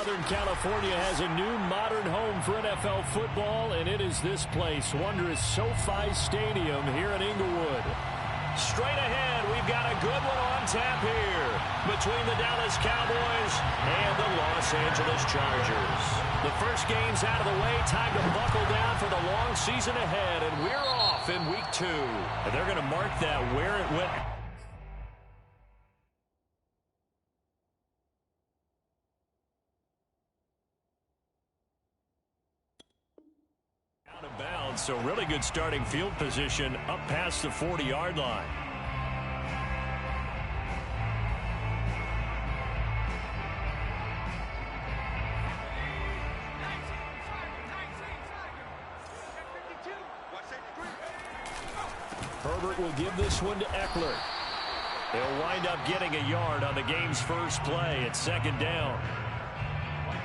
Southern California has a new modern home for NFL football, and it is this place, wondrous SoFi Stadium here in Inglewood. Straight ahead, we've got a good one on tap here between the Dallas Cowboys and the Los Angeles Chargers. The first game's out of the way. Time to buckle down for the long season ahead, and we're off in week 2. And they're going to mark that where it went. Out of bounds, so really good starting field position up past the 40-yard line. Herbert will give this one to Eckler. They'll wind up getting a yard on the game's first play at second down.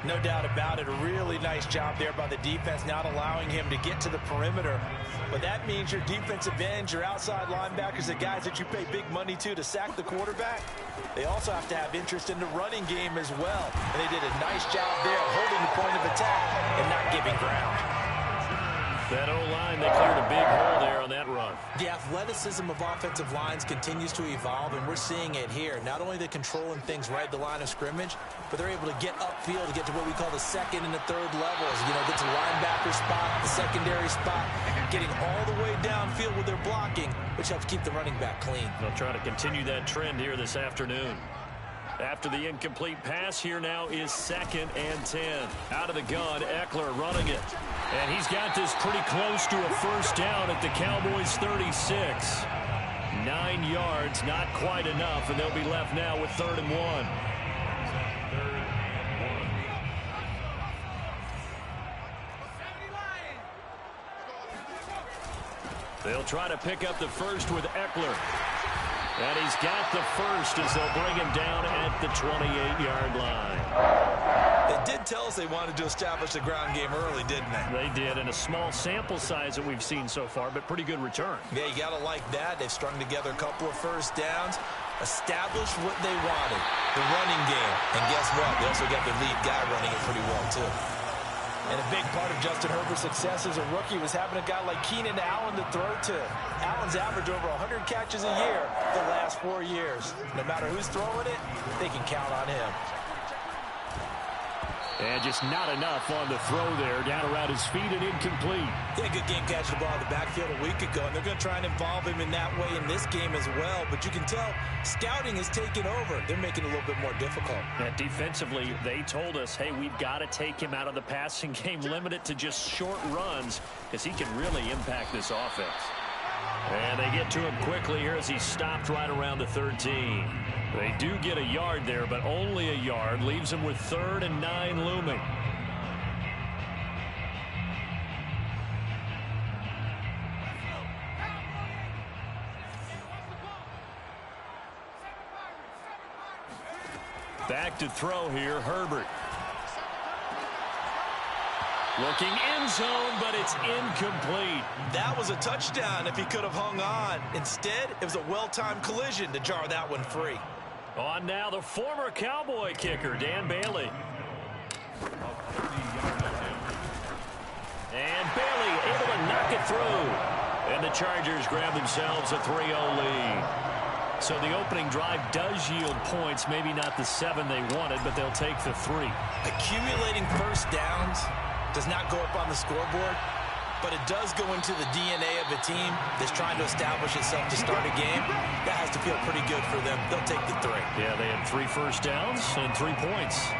No doubt about it. A really nice job there by the defense, not allowing him to get to the perimeter. But that means your defensive ends, your outside linebackers, the guys that you pay big money to sack the quarterback, they also have to have interest in the running game as well. And they did a nice job there holding the point of attack and not giving ground. That O-line, they cleared a big hole there on that run. The athleticism of offensive lines continues to evolve, and we're seeing it here. Not only are they controlling things right at the line of scrimmage, but they're able to get upfield to get to what we call the second and the third levels. You know, get to the linebacker spot, the secondary spot, getting all the way downfield with their blocking, which helps keep the running back clean. They'll try to continue that trend here this afternoon. After the incomplete pass, here now is 2nd and 10. Out of the gun, Eckler running it. And he's got this pretty close to a first down at the Cowboys' 36. 9 yards, not quite enough, and they'll be left now with 3rd and 1. They'll try to pick up the first with Eckler. And he's got the first as they'll bring him down at the 28-yard line. They did tell us they wanted to establish the ground game early, didn't they? They did, and a small sample size that we've seen so far, but pretty good return. Yeah, you got to like that. They've strung together a couple of first downs, established what they wanted, the running game. And guess what? They also got their lead guy running it pretty well, too. And a big part of Justin Herbert's success as a rookie was having a guy like Keenan Allen to throw to. Allen's averaged over 100 catches a year the last 4 years. No matter who's throwing it, they can count on him. And just not enough on the throw there, down around his feet and incomplete. He had a good game catching the ball in the backfield a week ago, and they're going to try and involve him in that way in this game as well. But you can tell scouting has taken over. They're making it a little bit more difficult. And defensively, they told us, hey, we've got to take him out of the passing game, limit it to just short runs, because he can really impact this offense. And they get to him quickly here as he stopped right around the 13. They do get a yard there, but only a yard. Leaves him with 3rd and 9 looming. Back to throw here, Herbert. Looking end zone, but it's incomplete. That was a touchdown if he could have hung on. Instead, it was a well-timed collision to jar that one free. On now, the former Cowboy kicker, Dan Bailey. And Bailey able to knock it through. And the Chargers grab themselves a 3-0 lead. So the opening drive does yield points, maybe not the 7 they wanted, but they'll take the 3. Accumulating first downs does not go up on the scoreboard, but it does go into the DNA of a team that's trying to establish itself to start a game. That has to feel pretty good for them. They'll take the 3. Yeah, they had 3 first downs and 3 points.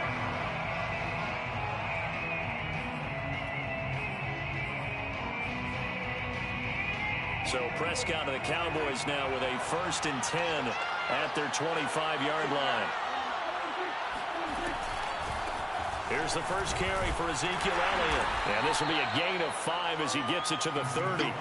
So Prescott of the Cowboys now with a 1st and 10 at their 25-yard line. Here's the first carry for Ezekiel Elliott. And this will be a gain of 5 as he gets it to the 30.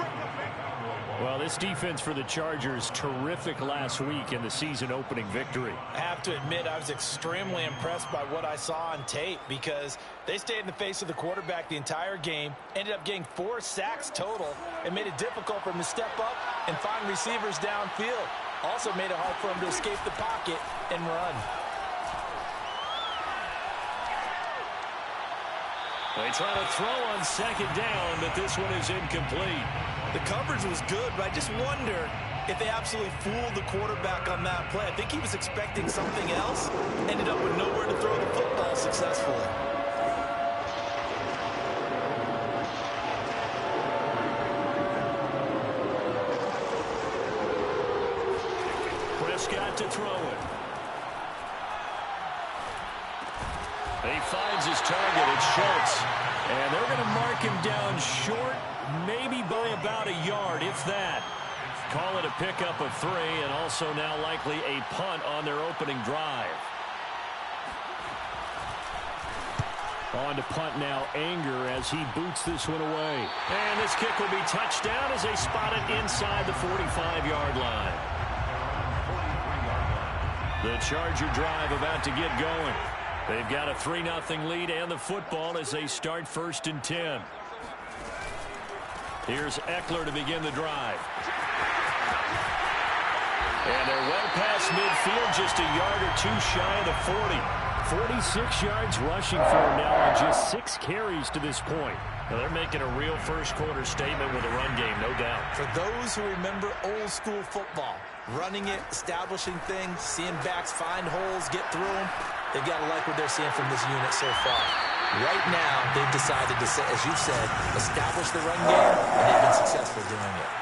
Well, this defense for the Chargers, terrific last week in the season-opening victory. I have to admit, I was extremely impressed by what I saw on tape because they stayed in the face of the quarterback the entire game, ended up getting 4 sacks total, and made it difficult for him to step up and find receivers downfield. Also made it hard for him to escape the pocket and run. They try to throw on second down, but this one is incomplete. The coverage was good, but I just wonder if they absolutely fooled the quarterback on that play. I think he was expecting something else, ended up with nowhere to throw the football successfully. Prescott to throw it. He finds his target. It's Schultz. And they're going to mark him down short, maybe by about a yard, if that. Call it a pickup of 3, and also now likely a punt on their opening drive. On to punt now, Anger, as he boots this one away. And this kick will be touchdown as they spot it inside the 45-yard line. The Charger drive about to get going. They've got a 3-0 lead and the football as they start 1st and 10. Here's Eckler to begin the drive. And they're well past midfield, just a yard or 2 shy of the 40. 46 yards rushing for him now on just 6 carries to this point. Now they're making a real first-quarter statement with a run game, no doubt. For those who remember old-school football, running it, establishing things, seeing backs find holes, get through them, they've got to like what they're seeing from this unit so far. Right now, they've decided to, as you said, establish the run game, and they've been successful doing it.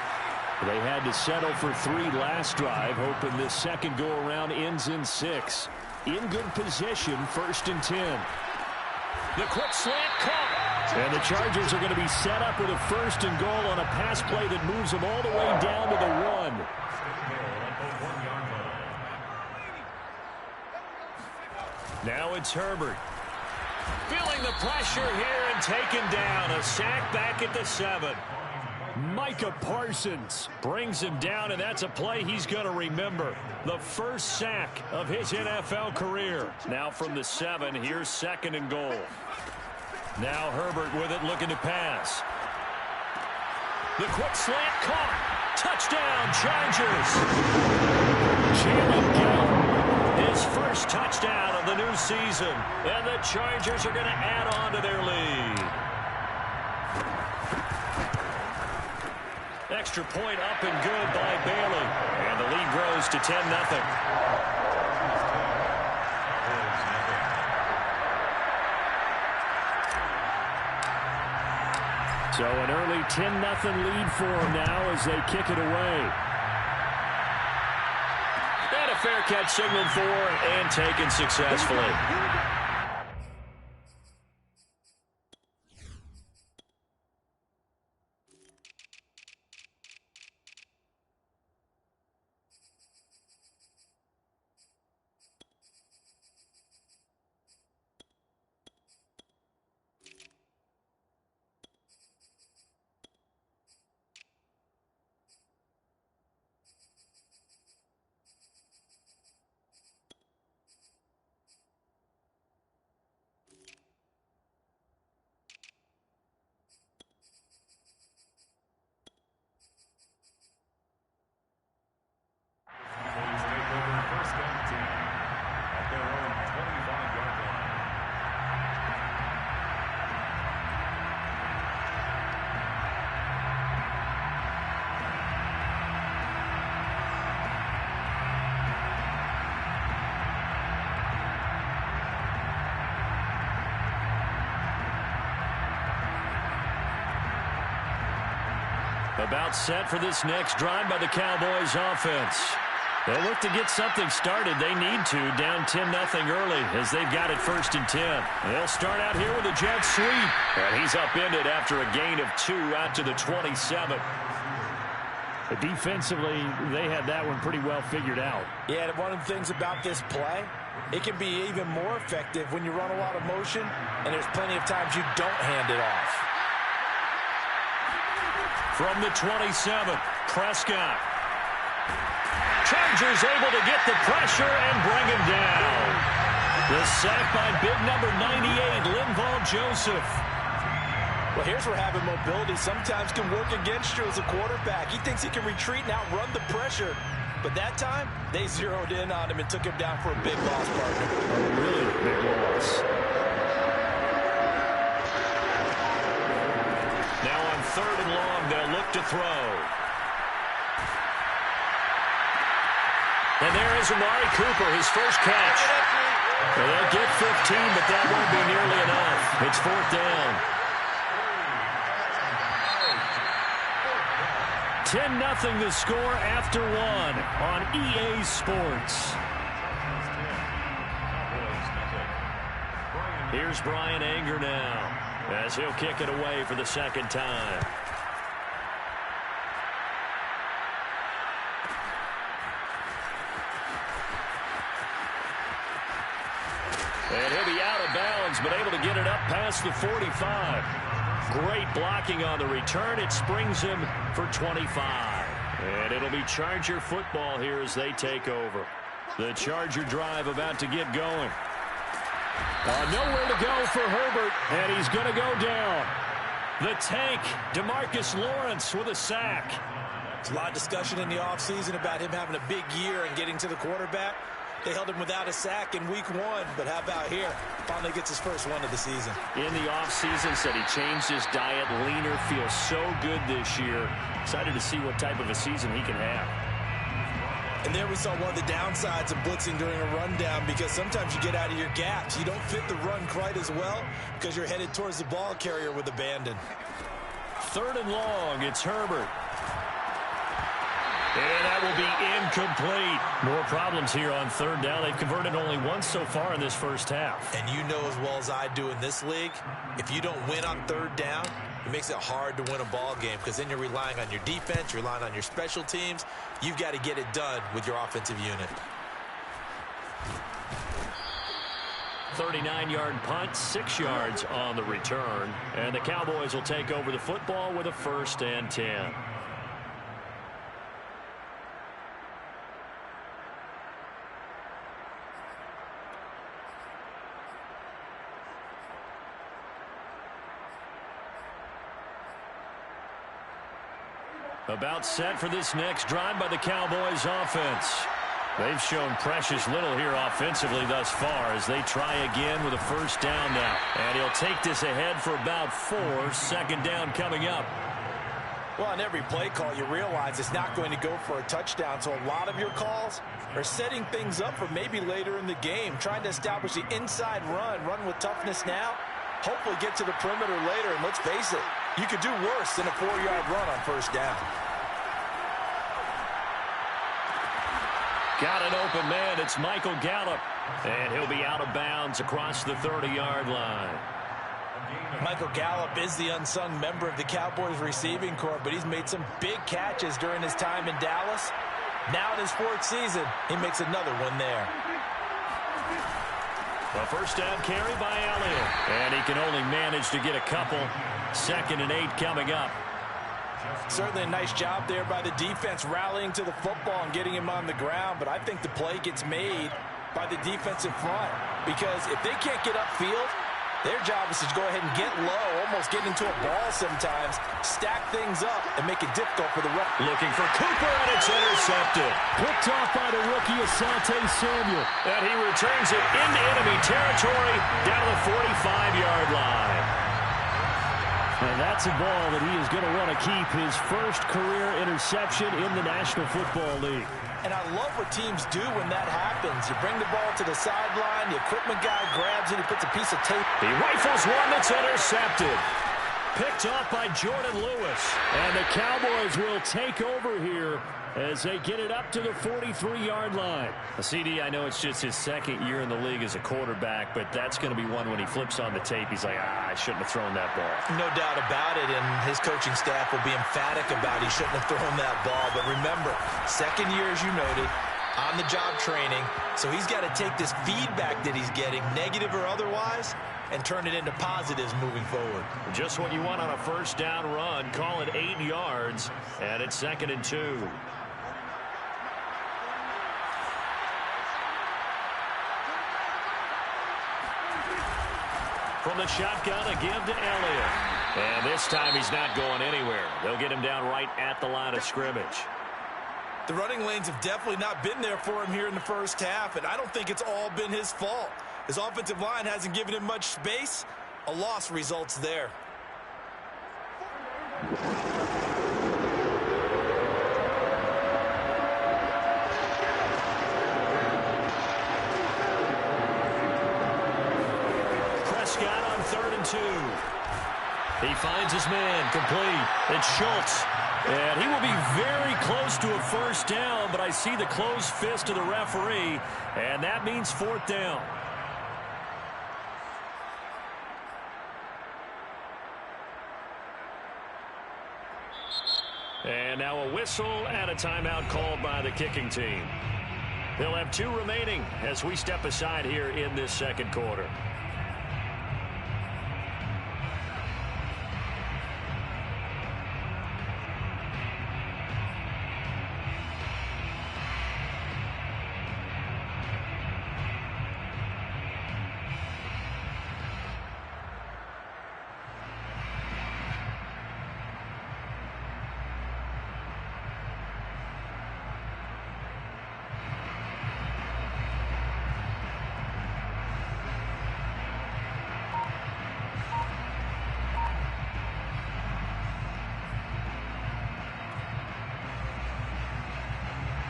They had to settle for 3 last drive, hoping this second go-around ends in 6. In good position, 1st and 10. The quick slant caught. And the Chargers are going to be set up with a 1st and goal on a pass play that moves them all the way down to the 1. Now it's Herbert. Feeling the pressure here and taken down. A sack back at the 7. Micah Parsons brings him down, and that's a play he's going to remember. The first sack of his NFL career. Now from the 7, here's 2nd and goal. Now Herbert with it, looking to pass. The quick slant caught. Touchdown, Chargers. Jalen Gale, his first touchdown of the new season. And the Chargers are going to add on to their lead. Extra point up and good by Bailey. And the lead grows to 10-0. So an early 10-0 lead for them now as they kick it away. And a fair catch signaled for and taken successfully. About set for this next drive by the Cowboys offense. They'll look to get something started. They need to, down 10-0 early as they've got it 1st and 10. They'll start out here with a jet sweep. And he's upended after a gain of 2 out to the 27. Defensively, they had that one pretty well figured out. Yeah, one of the things about this play, it can be even more effective when you run a lot of motion, and there's plenty of times you don't hand it off. From the 27, Prescott. Chargers able to get the pressure and bring him down. The sack by big number 98, Linval Joseph. Well, here's where having mobility sometimes can work against you as a quarterback. He thinks he can retreat and outrun the pressure. But that time, they zeroed in on him and took him down for a big loss, partner. A really big loss. 3rd and long. They'll look to throw. And there is Amari Cooper, his first catch. Well, they'll get 15, but that won't be nearly enough. It's 4th down. 10-0 the score after 1 on EA Sports. Here's Brian Anger now as he'll kick it away for the second time. And he'll be out of bounds, but able to get it up past the 45. Great blocking on the return. It springs him for 25. And it'll be Charger football here as they take over. The Charger drive about to get going. Nowhere to go for Herbert, and he's going to go down. The tank, DeMarcus Lawrence with a sack. There's a lot of discussion in the offseason about him having a big year and getting to the quarterback. They held him without a sack in week 1, but how about here? Finally gets his first one of the season. In the offseason, said he changed his diet, leaner, feels so good this year. Excited to see what type of a season he can have. And there we saw one of the downsides of blitzing during a rundown, because sometimes you get out of your gaps. You don't fit the run quite as well because you're headed towards the ball carrier with abandon. 3rd and long, it's Herbert. And that will be incomplete. More problems here on 3rd down. They've converted only once so far in this first half. And you know as well as I do in this league, if you don't win on 3rd down, it makes it hard to win a ball game, because then you're relying on your defense, you're relying on your special teams. You've got to get it done with your offensive unit. 39-yard punt, 6 yards on the return. And the Cowboys will take over the football with a 1st and 10. About set for this next drive by the Cowboys offense. They've shown precious little here offensively thus far as they try again with a 1st down now. And he'll take this ahead for about 4. 2nd down coming up. Well, on every play call, you realize it's not going to go for a touchdown. So a lot of your calls are setting things up for maybe later in the game, trying to establish the inside run with toughness now, hopefully get to the perimeter later. And let's face it, you could do worse than a 4-yard run on 1st down. Got an open man. It's Michael Gallup. And he'll be out of bounds across the 30-yard line. Michael Gallup is the unsung member of the Cowboys receiving corps, but he's made some big catches during his time in Dallas. Now in his 4th season, he makes another one there. A 1st down carry by Elliott. And he can only manage to get a couple. 2nd and 8 coming up. Certainly a nice job there by the defense rallying to the football and getting him on the ground, but I think the play gets made by the defensive front, because if they can't get upfield, their job is to go ahead and get low, almost get into a ball sometimes, stack things up, and make it difficult for the ref. Looking for Cooper, and it's intercepted. Picked off by the rookie Asante Samuel. And he returns it into enemy territory down the 45-yard line. And that's a ball that he is going to want to keep, his first career interception in the National Football League. And I love what teams do when that happens. You bring the ball to the sideline, the equipment guy grabs it, he puts a piece of tape. He rifles one that's intercepted. Picked off by Jordan Lewis. And the Cowboys will take over here as they get it up to the 43-yard line. CD, I know it's just his 2nd year in the league as a quarterback, but that's going to be one when he flips on the tape, he's like, I shouldn't have thrown that ball. No doubt about it, and his coaching staff will be emphatic about he shouldn't have thrown that ball. But remember, 2nd year, as you noted, on-the-job training, so he's got to take this feedback that he's getting, negative or otherwise, and turn it into positives moving forward. Just what you want on a 1st down run. Call it 8 yards, and it's 2nd and 2. From the shotgun, a give to Elliott. And this time he's not going anywhere. They'll get him down right at the line of scrimmage. The running lanes have definitely not been there for him here in the 1st half, and I don't think it's all been his fault. His offensive line hasn't given him much space. A loss results there. Prescott on 3rd and 2. He finds his man, complete. It's Schultz. And he will be very close to a first down, but I see the closed fist of the referee, and that means 4th down. And now a whistle and a timeout called by the kicking team. They'll have 2 remaining as we step aside here in this second quarter.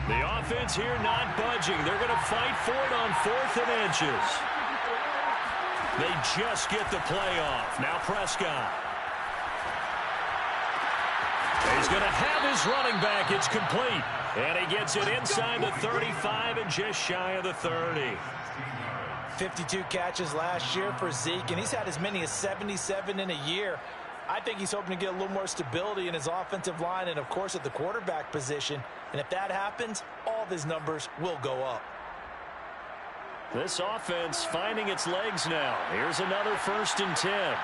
The offense here not budging. They're going to fight for it on 4th and inches. They just get the play off. Now Prescott. He's going to have his running back. It's complete. And he gets it inside the 35 and just shy of the 30. 52 catches last year for Zeke, and he's had as many as 77 in a year. I think he's hoping to get a little more stability in his offensive line and, of course, at the quarterback position. And if that happens, all of his numbers will go up. This offense finding its legs now. Here's another 1st and 10.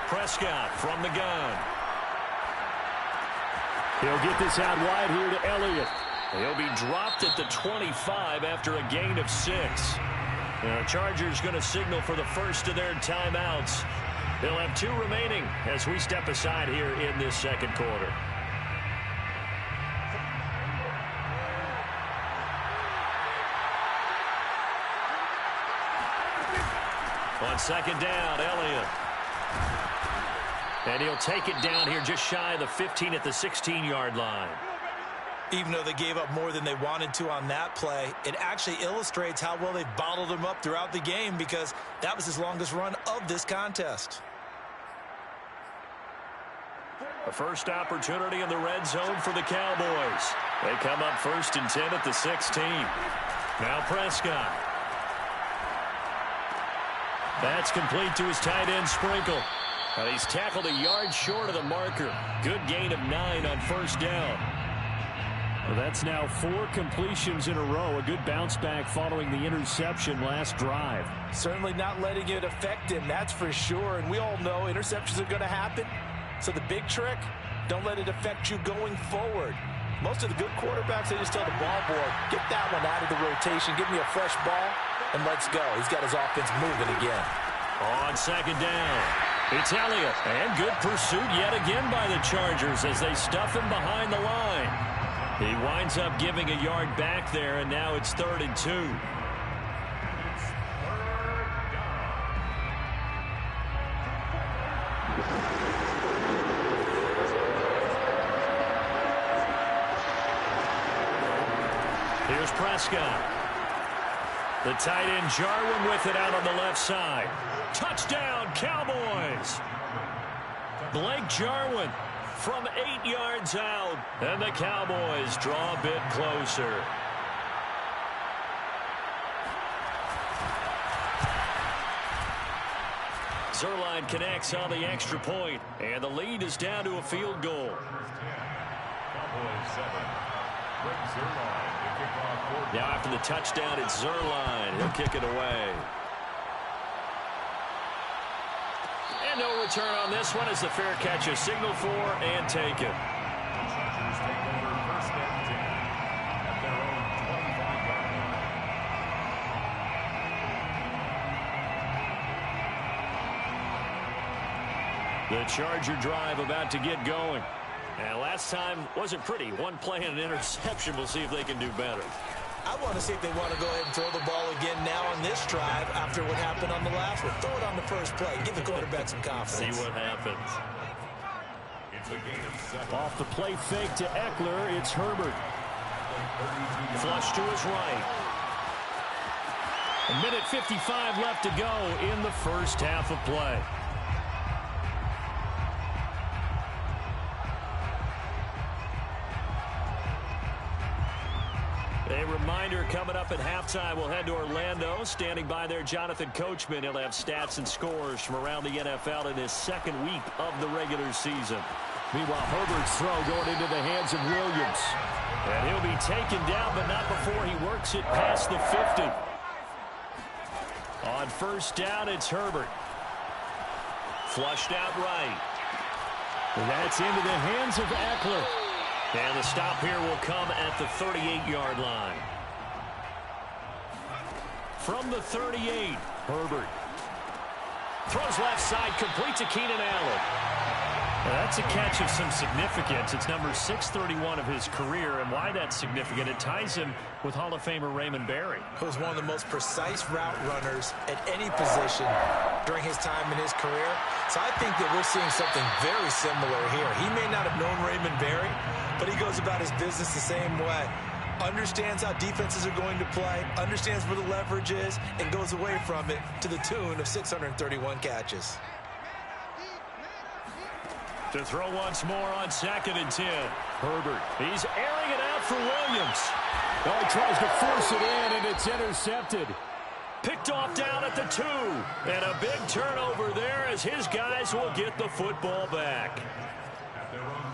Prescott from the gun. He'll get this out wide here to Elliott. He'll be dropped at the 25 after a gain of 6. The Chargers going to signal for the first of their timeouts. They'll have 2 remaining as we step aside here in this second quarter. On 2nd down, Elliott. And he'll take it down here just shy of the 15 at the 16-yard line. Even though they gave up more than they wanted to on that play, it actually illustrates how well they bottled him up throughout the game, because that was his longest run of this contest. A first opportunity in the red zone for the Cowboys. They come up 1st and 10 at the 16. Now Prescott. That's complete to his tight end, Sprinkle. Now he's tackled a yard short of the marker. Good gain of 9 on 1st down. Well, that's now 4 completions in a row. A good bounce back following the interception last drive. Certainly not letting it affect him, that's for sure. And we all know interceptions are going to happen. So the big trick, don't let it affect you going forward. Most of the good quarterbacks, they just tell the ball boy, get that one out of the rotation, give me a fresh ball, and let's go. He's got his offense moving again. On 2nd down, it's Elliott. And good pursuit yet again by the Chargers as they stuff him behind the line. He winds up giving a yard back there, and now it's 3rd and 2. Here's Prescott. The tight end Jarwin with it out on the left side. Touchdown, Cowboys! Blake Jarwin from 8 yards out, and the Cowboys draw a bit closer. Zerline connects on the extra point, and the lead is down to a field goal. Now after the touchdown, it's Zerline. He'll kick it away. And no return on this one as the fair catch is signaled for and taken. The Chargers take over 1st and 10 at their own 25-yard line. The Charger drive about to get going. And last time wasn't pretty. One play and an interception. We'll see if they can do better. I want to see if they want to go ahead and throw the ball again now on this drive after what happened on the last one. Throw it on the first play. Give the quarterback some confidence. See what happens. It's a gain of 7. Off the play fake to Eckler, it's Herbert. Flush to his right. 1:55 left to go in the first half of play. A reminder coming up at halftime, we'll head to Orlando. Standing by there, Jonathan Coachman. He'll have stats and scores from around the NFL in his second week of the regular season. Meanwhile, Herbert's throw going into the hands of Williams. And he'll be taken down, but not before he works it past the 50. On first down, it's Herbert. Flushed out right. And that's into the hands of Eckler. And the stop here will come at the 38-yard line. From the 38, Herbert. Throws left side, complete to Keenan Allen. Now that's a catch of some significance. It's number 631 of his career, and why that's significant, it ties him with Hall of Famer Raymond Berry. Who was one of the most precise route runners at any position during his time in his career. So I think that we're seeing something very similar here. He may not have known Raymond Berry, but he goes about his business the same way. Understands how defenses are going to play, understands where the leverage is, and goes away from it to the tune of 631 catches. To throw once more on 2nd and 10. Herbert. He's airing it out for Williams. Oh, he tries to force it in, and it's intercepted. Picked off down at the 2. And a big turnover there as his guys will get the football back.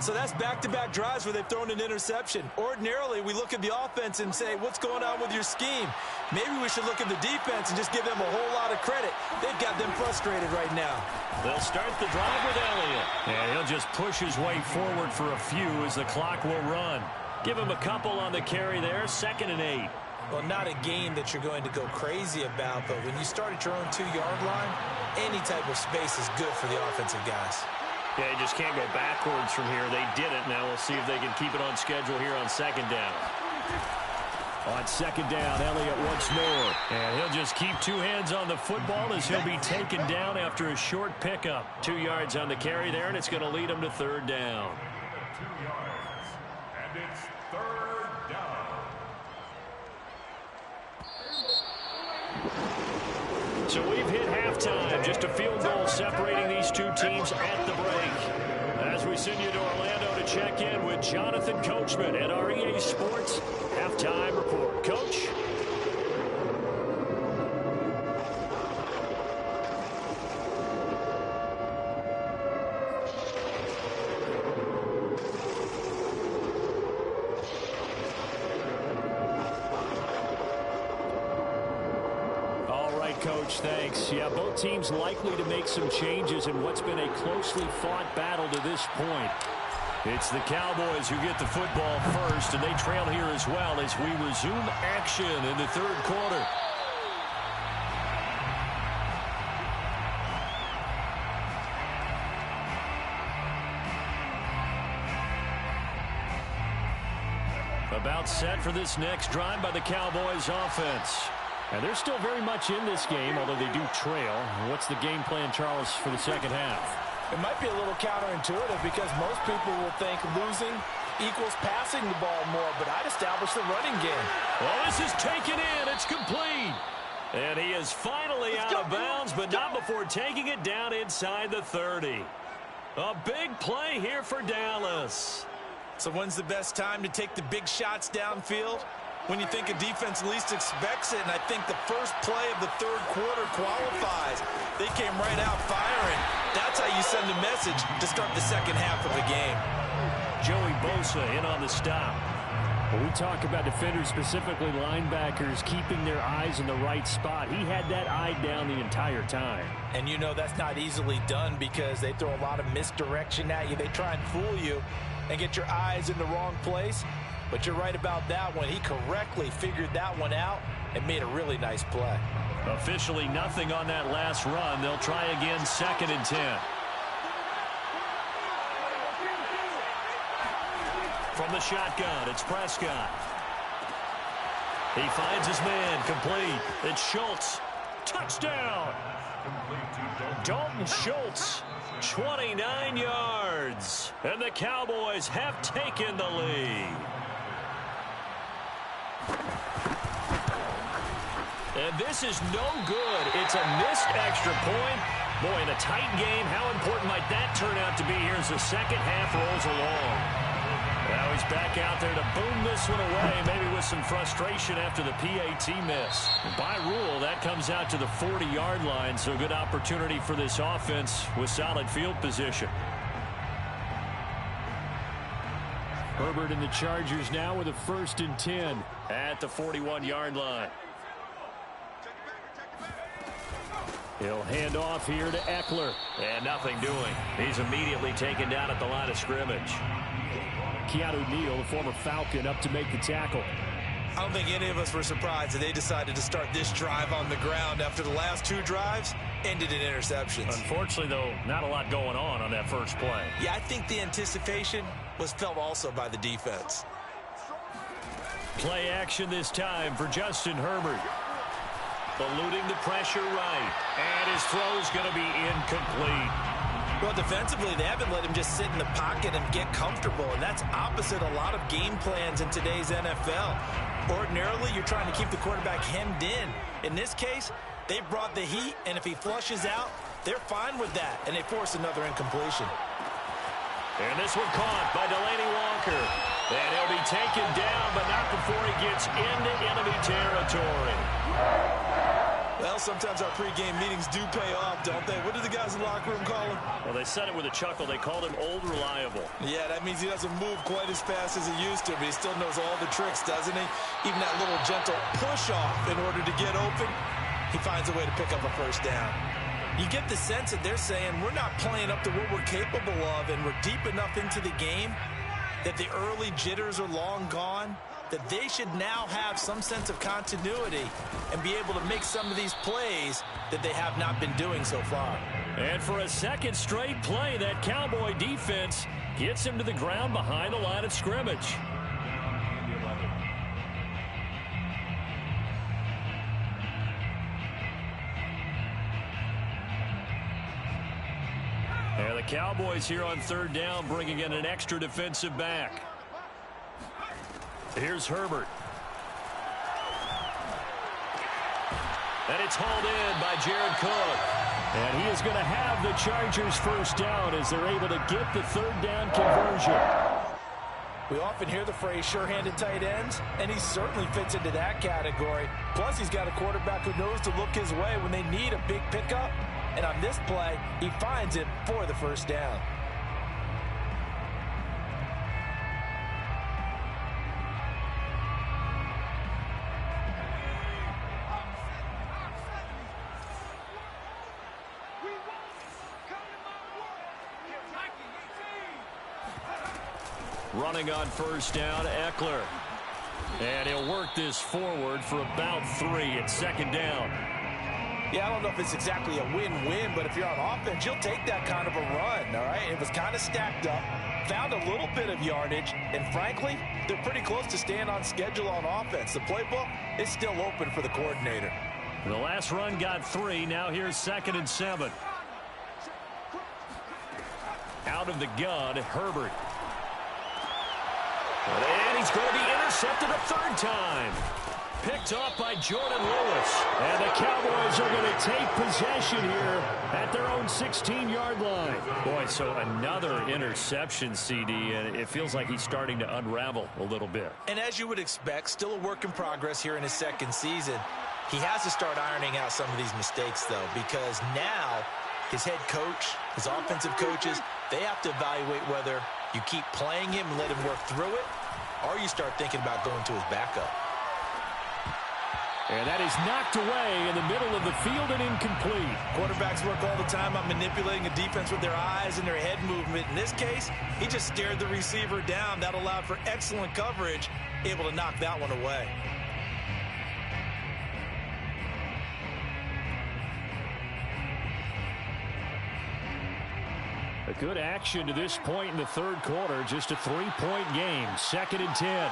So that's back-to-back drives where they've thrown an interception. Ordinarily, we look at the offense and say, what's going on with your scheme? Maybe we should look at the defense and just give them a whole lot of credit. They've got them frustrated right now. They'll start the drive with Elliott. And he'll just push his way forward for a few as the clock will run. Give him a couple on the carry there, 2nd and 8. Well, not a game that you're going to go crazy about, but when you start at your own 2-yard line, any type of space is good for the offensive guys. Yeah, you just can't go backwards from here. They didn't. Now we'll see if they can keep it on schedule here on 2nd down. On 2nd down, Elliott once more. And he'll just keep 2 hands on the football as he'll be taken down after a short pickup. 2 yards on the carry there, and it's going to lead him to 3rd down. 2 yards. And it's 3rd down. So we've hit halftime. Just a field goal separating these two teams at the break. As we send you to Orlando to check in with Jonathan Coachman at our EA Sports Halftime Report. Coach? Coach, thanks. Yeah, both teams likely to make some changes in what's been a closely fought battle to this point. It's the Cowboys who get the football first, and they trail here as well as we resume action in the 3rd quarter. About set for this next drive by the Cowboys offense. And they're still very much in this game, although they do trail. What's the game plan, Charles, for the 2nd half? It might be a little counterintuitive because most people will think losing equals passing the ball more, but I'd establish the running game. Well, this is taken in. It's complete. And he is finally out of bounds, but not before taking it down inside the 30. A big play here for Dallas. So when's the best time to take the big shots downfield? When you think a defense least expects it, and I think the first play of the 3rd quarter qualifies. They came right out firing. That's how you send a message to start the 2nd half of the game. Joey Bosa in on the stop. When we talk about defenders, specifically linebackers, keeping their eyes in the right spot, he had that eye down the entire time. And you know that's not easily done because they throw a lot of misdirection at you. They try and fool you and get your eyes in the wrong place. But you're right about that one. He correctly figured that one out and made a really nice play. Officially nothing on that last run. They'll try again 2nd and 10. From the shotgun, it's Prescott. He finds his man, complete. It's Schultz. Touchdown! Dalton Schultz, 29 yards. And the Cowboys have taken the lead. And this is no good. It's a missed extra point. Boy, in a tight game, how important might that turn out to be here as the second half rolls along? Now he's back out there to boom this one away, maybe with some frustration after the PAT miss. By rule, that comes out to the 40-yard line, so a good opportunity for this offense with solid field position. Herbert and the Chargers now with a 1st and 10 at the 41-yard line. He'll hand off here to Eckler. And nothing doing. He's immediately taken down at the line of scrimmage. Keanu Neal, the former Falcon, up to make the tackle. I don't think any of us were surprised that they decided to start this drive on the ground after the last 2 drives ended in interceptions. Unfortunately, though, not a lot going on that first play. Yeah, I think the anticipation was felt also by the defense. Play action this time for Justin Herbert. Eluding the pressure right. And his throw's going to be incomplete. Well, defensively, they haven't let him just sit in the pocket and get comfortable, and that's opposite a lot of game plans in today's NFL. Ordinarily, you're trying to keep the quarterback hemmed in. In this case, they brought the heat, and if he flushes out, they're fine with that, and they force another incompletion. And this one caught by Delaney Walker. And he'll be taken down, but not before he gets into enemy territory. Well, sometimes our pregame meetings do pay off, don't they? What do the guys in the locker room call him? Well, they said it with a chuckle. They called him Old Reliable. Yeah, that means he doesn't move quite as fast as he used to, but he still knows all the tricks, doesn't he? Even that little gentle push-off in order to get open, he finds a way to pick up a 1st down. You get the sense that they're saying we're not playing up to what we're capable of, and we're deep enough into the game that the early jitters are long gone, that they should now have some sense of continuity and be able to make some of these plays that they have not been doing so far. And for a second straight play, that Cowboy defense gets him to the ground behind the line of scrimmage. And the Cowboys here on 3rd down, bringing in an extra defensive back. Here's Herbert. And it's hauled in by Jared Cook. And he is going to have the Chargers 1st down as they're able to get the 3rd down conversion. We often hear the phrase sure-handed tight ends, and he certainly fits into that category. Plus, he's got a quarterback who knows to look his way when they need a big pickup. And on this play, he finds it for the 1st down. Running on 1st down, Eckler. And he'll work this forward for about 3 at 2nd down. Yeah, I don't know if it's exactly a win-win, but if you're on offense, you'll take that kind of a run, all right? It was kind of stacked up, found a little bit of yardage, and frankly, they're pretty close to staying on schedule on offense. The playbook is still open for the coordinator. The last run got 3. Now here's 2nd and 7. Out of the gun, Herbert. And he's going to be intercepted a 3rd time. Picked off by Jordan Lewis. And the Cowboys are going to take possession here at their own 16-yard line. Boy, so another interception, CD, and it feels like he's starting to unravel a little bit. And as you would expect, still a work in progress here in his 2nd season. He has to start ironing out some of these mistakes, though, because now his head coach, his offensive coaches, they have to evaluate whether you keep playing him and let him work through it, or you start thinking about going to his backup. And that is knocked away in the middle of the field and incomplete. Quarterbacks work all the time on manipulating a defense with their eyes and their head movement. In this case, he just stared the receiver down. That allowed for excellent coverage, able to knock that one away. A good action to this point in the 3rd quarter. Just a 3-point game. 2nd and 10.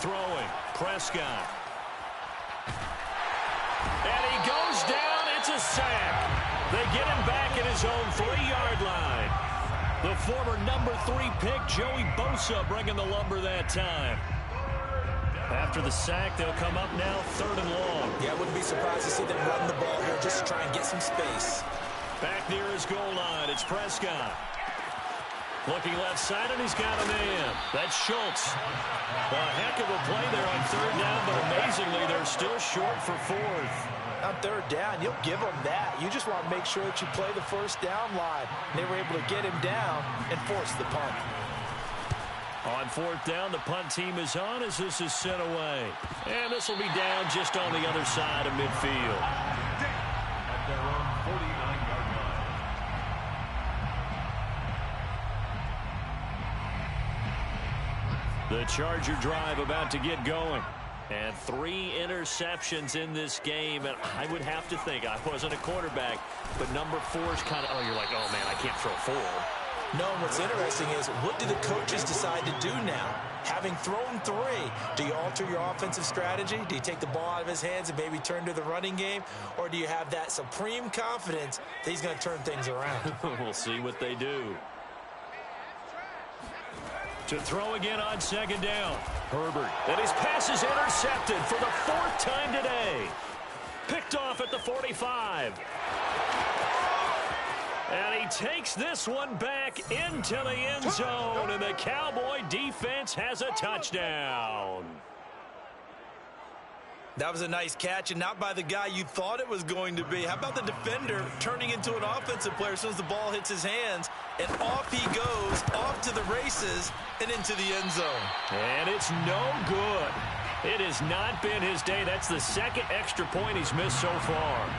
throwing. Prescott. And he goes down. It's a sack. They get him back at his own 3-yard line. The former number 3 pick, Joey Bosa, bringing the lumber that time. After the sack, they'll come up now 3rd and long. Yeah, I wouldn't be surprised to see them run the ball here just to try and get some space. Back near his goal line, it's Prescott. Looking left side, and he's got a man. That's Schultz. A heck of a play there on 3rd down, but amazingly, they're still short for 4th. On 3rd down, you'll give them that. You just want to make sure that you play the 1st down line. They were able to get him down and force the punt. On 4th down, the punt team is on as this is sent away. And this will be down just on the other side of midfield. At their own 49-yard line. The Charger drive about to get going. And 3 interceptions in this game. And I would have to think, I wasn't a quarterback, but number 4 is kind of, you're like, oh, man, I can't throw 4. No, what's interesting is, what do the coaches decide to do now? Having thrown 3, do you alter your offensive strategy? Do you take the ball out of his hands and maybe turn to the running game? Or do you have that supreme confidence that he's going to turn things around? We'll see what they do. To throw again on 2nd down. Herbert. And his pass is intercepted for the 4th time today. Picked off at the 45. And he takes this one back into the end zone. And the Cowboy defense has a touchdown. That was a nice catch, and not by the guy you thought it was going to be. How about the defender turning into an offensive player as soon as the ball hits his hands, and off he goes, off to the races, and into the end zone. And it's no good. It has not been his day. That's the 2nd extra point he's missed so far.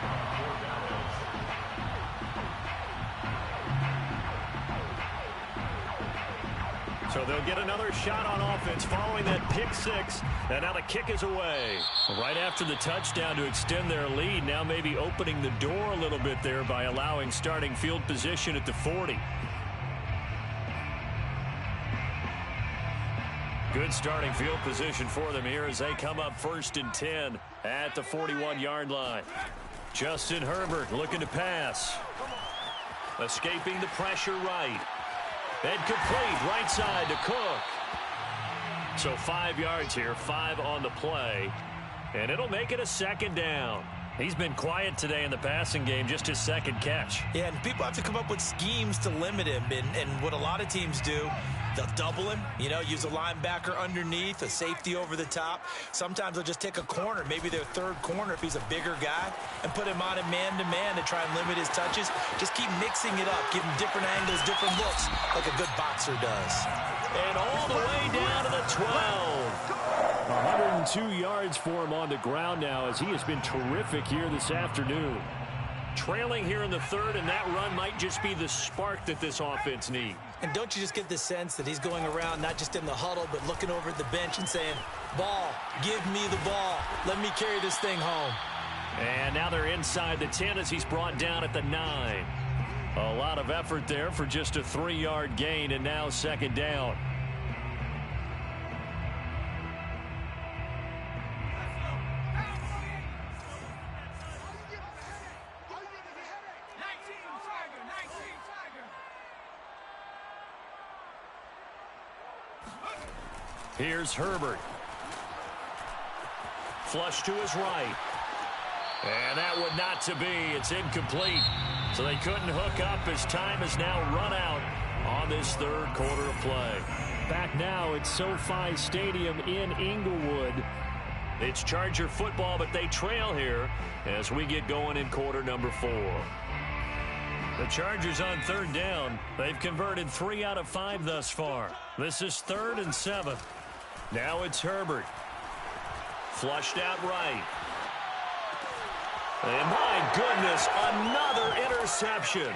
So they'll get another shot on offense following that pick 6. And now the kick is away. Right after the touchdown to extend their lead. Now maybe opening the door a little bit there by allowing starting field position at the 40. Good starting field position for them here as they come up 1st and 10 at the 41-yard line. Justin Herbert looking to pass. Escaping the pressure right. And complete right side to Cook. So 5 yards here, 5 on the play. And it'll make it a 2nd down. He's been quiet today in the passing game, just his 2nd catch. Yeah, and people have to come up with schemes to limit him. And what a lot of teams do, they'll double him, use a linebacker underneath, a safety over the top. Sometimes they'll just take a corner, maybe their 3rd corner if he's a bigger guy, and put him on a man-to-man to try and limit his touches. Just keep mixing it up, give him different angles, different looks, like a good boxer does. And all the way down to the 12. 102 yards for him on the ground now as he has been terrific here this afternoon. Trailing here in the 3rd, and that run might just be the spark that this offense needs. And don't you just get the sense that he's going around not just in the huddle, but looking over at the bench and saying, ball, give me the ball. Let me carry this thing home. And now they're inside the 10 as he's brought down at the 9. A lot of effort there for just a 3-yard gain, and now 2nd down. Here's Herbert. Flush to his right. And that would not to be. It's incomplete. So they couldn't hook up as time has now run out on this 3rd quarter of play. Back now at SoFi Stadium in Inglewood. It's Charger football, but they trail here as we get going in quarter number 4. The Chargers on 3rd down. They've converted 3 out of 5 thus far. This is 3rd and 7. Now it's Herbert. Flushed out right. And my goodness, another interception.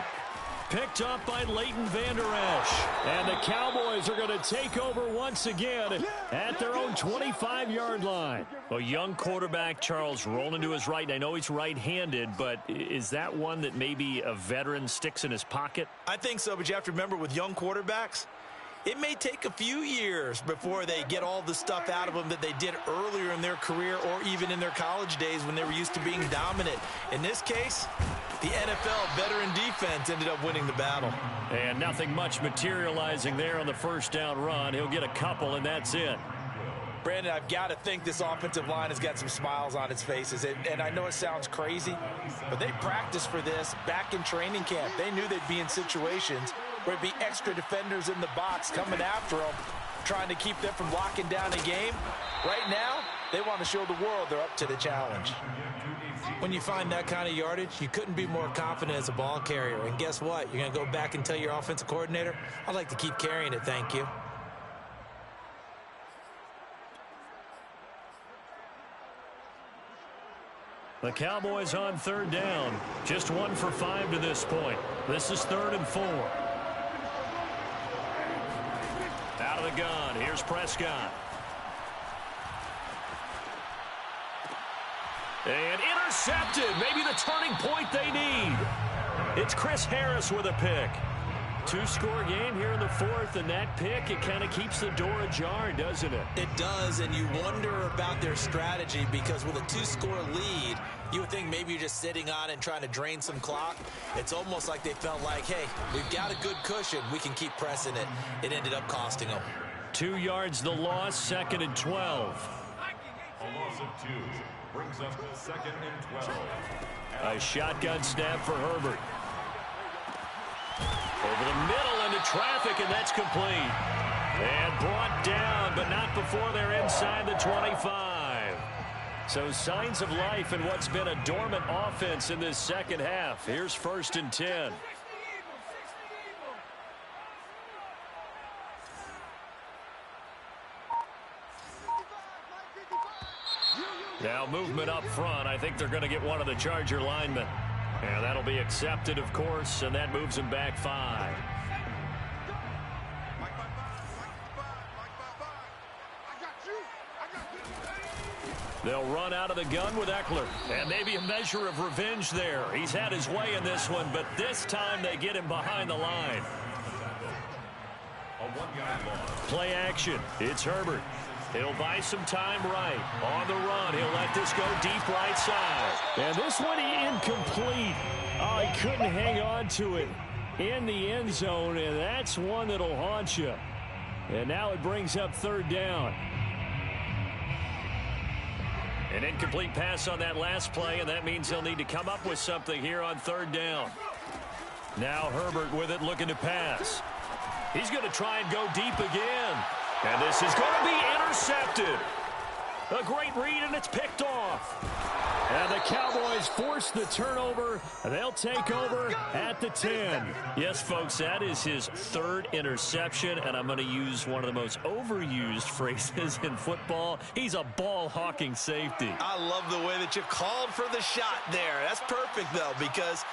Picked up by Leighton Vander Esch. And the Cowboys are going to take over once again at their own 25-yard line. A young quarterback, Charles, rolling to his right. And I know he's right-handed, but is that one that maybe a veteran sticks in his pocket? I think so, but you have to remember with young quarterbacks, it may take a few years before they get all the stuff out of them that they did earlier in their career or even in their college days when they were used to being dominant. In this case, the NFL veteran defense ended up winning the battle. And nothing much materializing there on the first down run. He'll get a couple, and that's it. Brandon, I've got to think this offensive line has got some smiles on its faces. And I know it sounds crazy, but they practiced for this back in training camp. They knew they'd be in situations where it'd be extra defenders in the box coming after them, trying to keep them from locking down a game. Right now, they want to show the world they're up to the challenge. When you find that kind of yardage, you couldn't be more confident as a ball carrier. And guess what? You're going to go back and tell your offensive coordinator, I'd like to keep carrying it, thank you. The Cowboys on third down. Just 1 for 5 to this point. This is 3rd and 4. Out of the gun. Here's Prescott. And intercepted. Maybe the turning point they need. It's Chris Harris with a pick. 2-score game here in the 4th, and that pick, it kind of keeps the door ajar, doesn't it? It does, and you wonder about their strategy because with a 2-score lead, you would think maybe you're just sitting on it and trying to drain some clock. It's almost like they felt like, hey, we've got a good cushion. We can keep pressing it. It ended up costing them. 2 yards the loss, 2nd and 12. A loss of 2 brings up the 2nd and 12. A shotgun snap for Herbert. Over the middle into traffic, and that's complete. And brought down, but not before they're inside the 25. So signs of life in what's been a dormant offense in this second half. Here's 1st and 10. Now movement up front. I think they're going to get one of the Charger linemen. And that'll be accepted, of course, and that moves him back 5. They'll run out of the gun with Eckler. And maybe a measure of revenge there. He's had his way in this one, but this time they get him behind the line. Play action. It's Herbert. He'll buy some time right. On the run, he'll let this go deep right side. And this one incomplete. Oh, he couldn't hang on to it in the end zone, and that's one that'll haunt you. And now it brings up 3rd down. An incomplete pass on that last play, and that means they'll need to come up with something here on 3rd down. Now Herbert with it, looking to pass. He's going to try and go deep again. And this is going to be intercepted. A great read, and it's picked off. And the Cowboys force the turnover. They'll take over at the 10. Yes, folks, that is his 3rd interception, and I'm going to use one of the most overused phrases in football. He's a ball-hawking safety. I love the way that you called for the shot there. That's perfect, though, because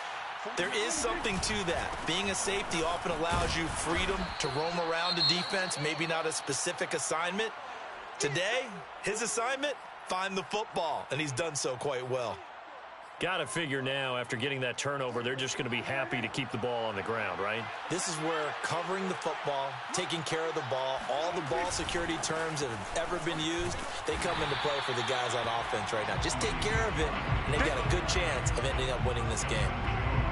there is something to that. Being a safety often allows you freedom to roam around a defense, maybe not a specific assignment. Today, his assignment, find the football, and he's done so quite well. Got to figure now, after getting that turnover, they're just going to be happy to keep the ball on the ground, right? This is where covering the football, taking care of the ball, all the ball security terms that have ever been used, they come into play for the guys on offense right now. Just take care of it, and they've got a good chance of ending up winning this game.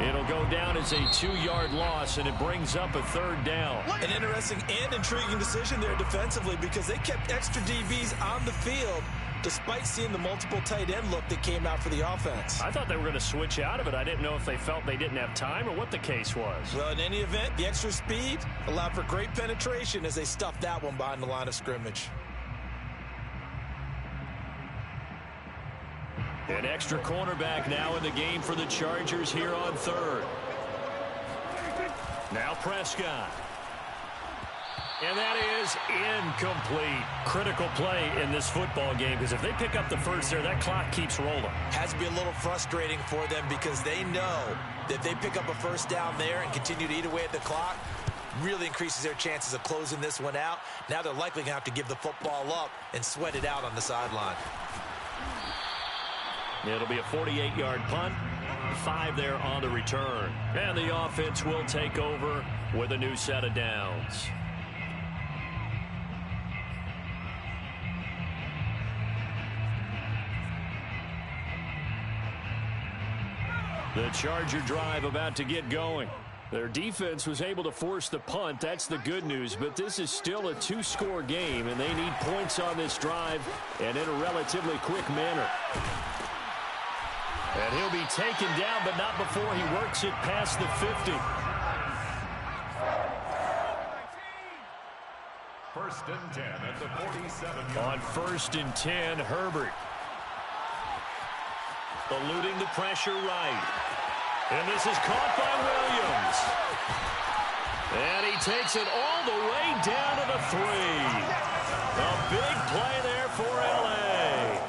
It'll go down as a 2-yard loss, and it brings up a 3rd down. An interesting and intriguing decision there defensively because they kept extra DBs on the field despite seeing the multiple tight end look that came out for the offense. I thought they were going to switch out of it. I didn't know if they felt they didn't have time or what the case was. Well, in any event, the extra speed allowed for great penetration as they stuffed that one behind the line of scrimmage. An extra cornerback now in the game for the Chargers here on 3rd. Now Prescott. And that is incomplete. Critical play in this football game because if they pick up the first there, that clock keeps rolling. Has to be a little frustrating for them because they know that if they pick up a first down there and continue to eat away at the clock, really increases their chances of closing this one out. Now they're likely going to have to give the football up and sweat it out on the sideline. It'll be a 48-yard punt. 5 there on the return. And the offense will take over with a new set of downs. The Charger drive about to get going. Their defense was able to force the punt. That's the good news. But this is still a two-score game, and they need points on this drive and in a relatively quick manner. And he'll be taken down, but not before he works it past the 50. 1st and 10 at the 47. On 1st and 10, Herbert. Eluding the pressure right. And this is caught by Williams. And he takes it all the way down to the 3. A big play there for L.A.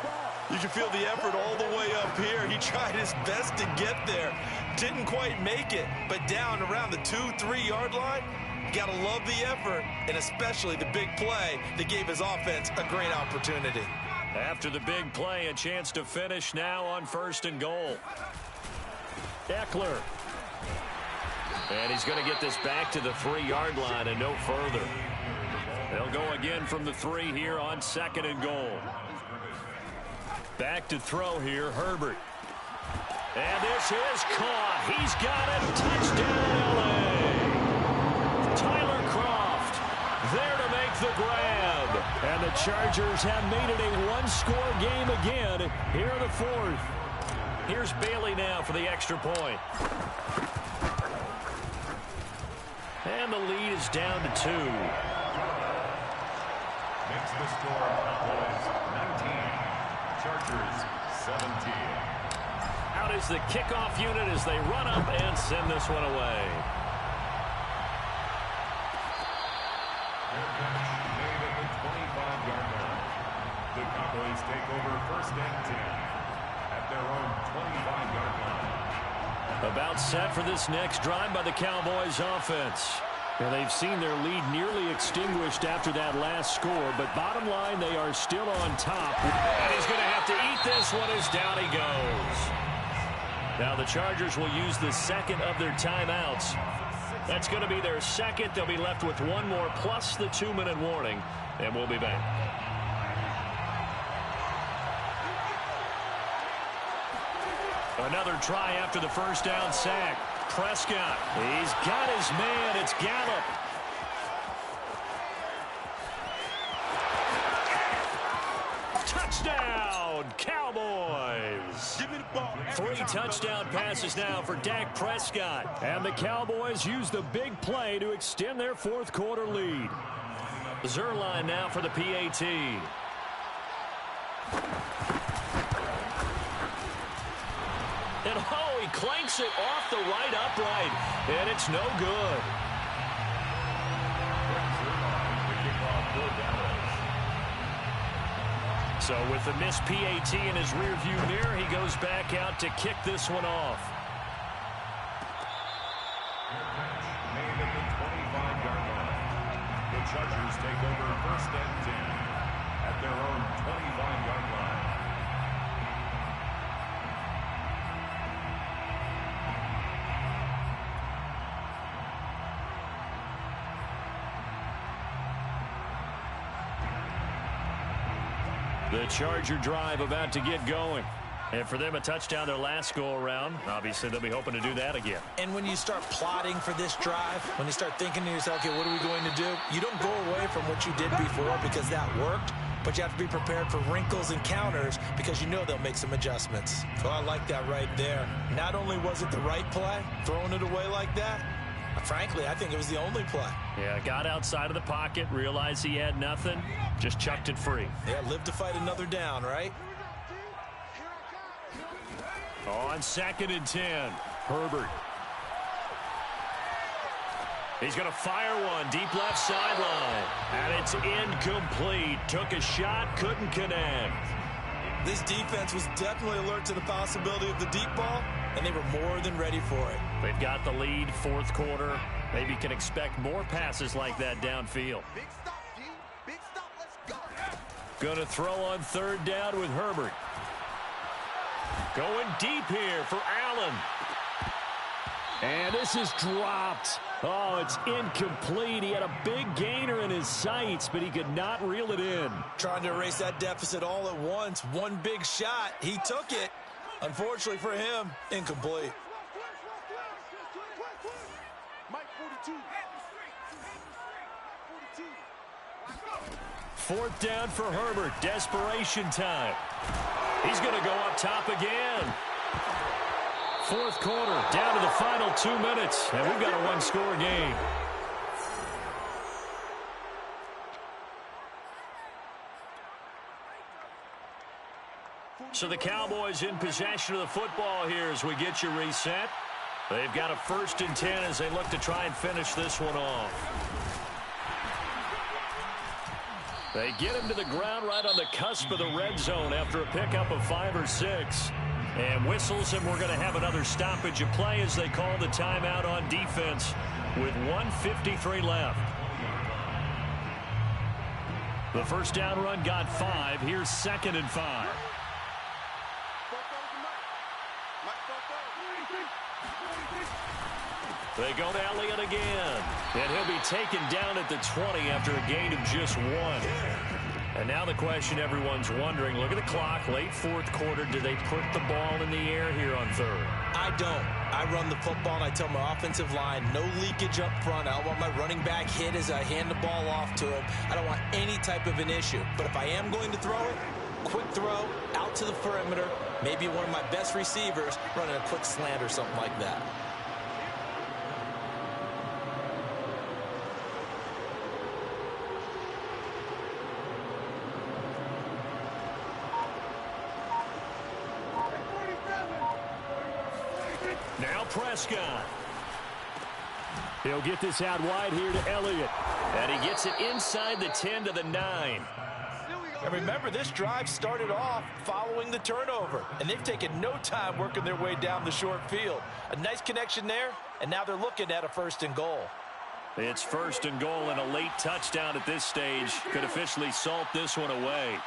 You can feel the effort all the way up here. He tried his best to get there. Didn't quite make it, but down around the 2-3 yard line, got to love the effort, and especially the big play that gave his offense a great opportunity. After the big play, a chance to finish now on 1st and goal. Eckler. And he's going to get this back to the 3-yard line and no further. They'll go again from the 3 here on 2nd and goal. Back to throw here, Herbert. And this is caught. He's got it. Touchdown, L.A. Tyler Croft there to make the grab. And the Chargers have made it a one-score game again here in the 4th. Here's Bailey now for the extra point. And the lead is down to 2. Makes the score Cowboys 19, Chargers 17. Out is the kickoff unit as they run up and send this one away. Made at the 25-yard line. The Cowboys take over 1st and 10 at their own 25-yard line. About set for this next drive by the Cowboys offense. And they've seen their lead nearly extinguished after that last score, but bottom line, they are still on top. And he's going to have to eat this one as down he goes. Now the Chargers will use the second of their timeouts. That's going to be their second. They'll be left with one more plus the 2-minute warning, and we'll be back. Another try after the first down sack. Prescott, he's got his man. It's Gallup. Touchdown, Cowboys. Give me the ball. 3 touchdown passes now for Dak Prescott. And the Cowboys use the big play to extend their 4th quarter lead. Zerline now for the PAT. And oh, he clanks it off the right upright. And it's no good. So with the missed PAT in his rearview mirror, he goes back out to kick this one off. Made at the 25-yard line. The Chargers take over 1st and 10 at their own 25-yard line. The Charger drive about to get going. And for them, a touchdown their last go-around. Obviously, they'll be hoping to do that again. And when you start plotting for this drive, when you start thinking to yourself, okay, what are we going to do? You don't go away from what you did before because that worked, but you have to be prepared for wrinkles and counters because you know they'll make some adjustments. So I like that right there. Not only was it the right play, throwing it away like that, frankly, I think it was the only play. Yeah, got outside of the pocket, realized he had nothing, just chucked it free. Yeah, live to fight another down, right? On 2nd and 10, Herbert. He's going to fire one deep left sideline. And it's incomplete. Took a shot, couldn't connect. This defense was definitely alert to the possibility of the deep ball, and they were more than ready for it. They've got the lead, 4th quarter. Maybe can expect more passes like that downfield. Big stop, G. Big stop. Let's go. Going to throw on 3rd down with Herbert. Going deep here for Allen. And this is dropped. Oh, it's incomplete. He had a big gainer in his sights, but he could not reel it in. Trying to erase that deficit all at once. One big shot. He took it. Unfortunately for him, incomplete. 4th down for Herbert. Desperation time. He's going to go up top again. 4th quarter, down to the final 2 minutes, and we've got a one-score game. So the Cowboys in possession of the football here as we get you reset. They've got a 1st and 10 as they look to try and finish this one off. They get him to the ground right on the cusp of the red zone after a pickup of 5 or 6. And whistles, and we're going to have another stoppage of play as they call the timeout on defense with 1:53 left. The first down run got 5. Here's 2nd and 5. They go to Elliott again, and he'll be taken down at the 20 after a gain of just 1. And now the question everyone's wondering, look at the clock, late 4th quarter, do they put the ball in the air here on 3rd? I don't. I run the football, and I tell my offensive line, no leakage up front. I don't want my running back hit as I hand the ball off to him. I don't want any type of an issue. But if I am going to throw it, quick throw, out to the perimeter, maybe one of my best receivers running a quick slant or something like that. Now Prescott. He'll get this out wide here to Elliott. And he gets it inside the 10 to the 9. And remember, this drive started off following the turnover. And they've taken no time working their way down the short field. A nice connection there, and now they're looking at a 1st and goal. It's 1st and goal, and a late touchdown at this stage could officially salt this one away.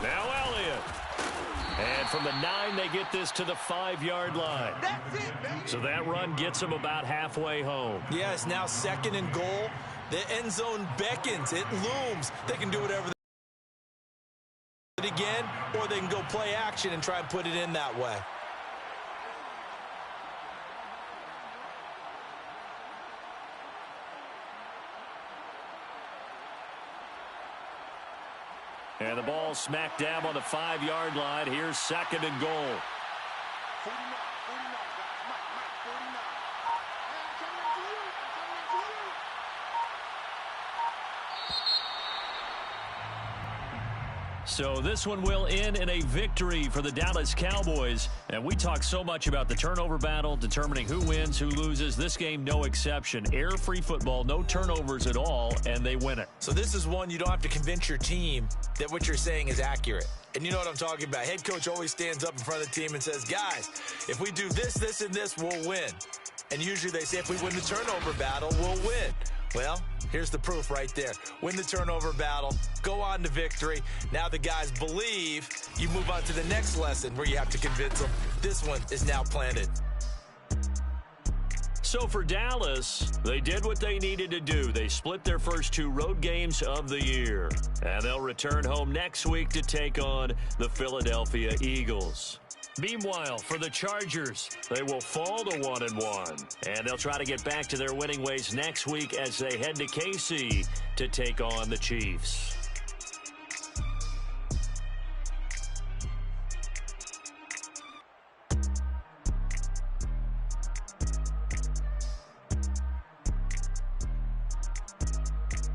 Now Elliott. And from the 9, they get this to the 5-yard line. So that run gets them about halfway home. Yes, now 2nd and goal. The end zone beckons. It looms. They can do whatever they again, or they can go play action and try and put it in that way. And the ball smack dab on the 5-yard line. Here's 2nd and goal. So this one will end in a victory for the Dallas Cowboys. And we talk so much about the turnover battle, determining who wins, who loses. This game, no exception. Error-free football, no turnovers at all, and they win it. So this is one you don't have to convince your team that what you're saying is accurate. And you know what I'm talking about. Head coach always stands up in front of the team and says, guys, if we do this, this, and this, we'll win. And usually they say if we win the turnover battle, we'll win. Well, here's the proof right there. Win the turnover battle, go on to victory. Now the guys believe. You move on to the next lesson where you have to convince them. This one is now planted. So for Dallas, they did what they needed to do. They split their first 2 road games of the year. And they'll return home next week to take on the Philadelphia Eagles. Meanwhile, for the Chargers, they will fall to 1-1. And they'll try to get back to their winning ways next week as they head to KC to take on the Chiefs.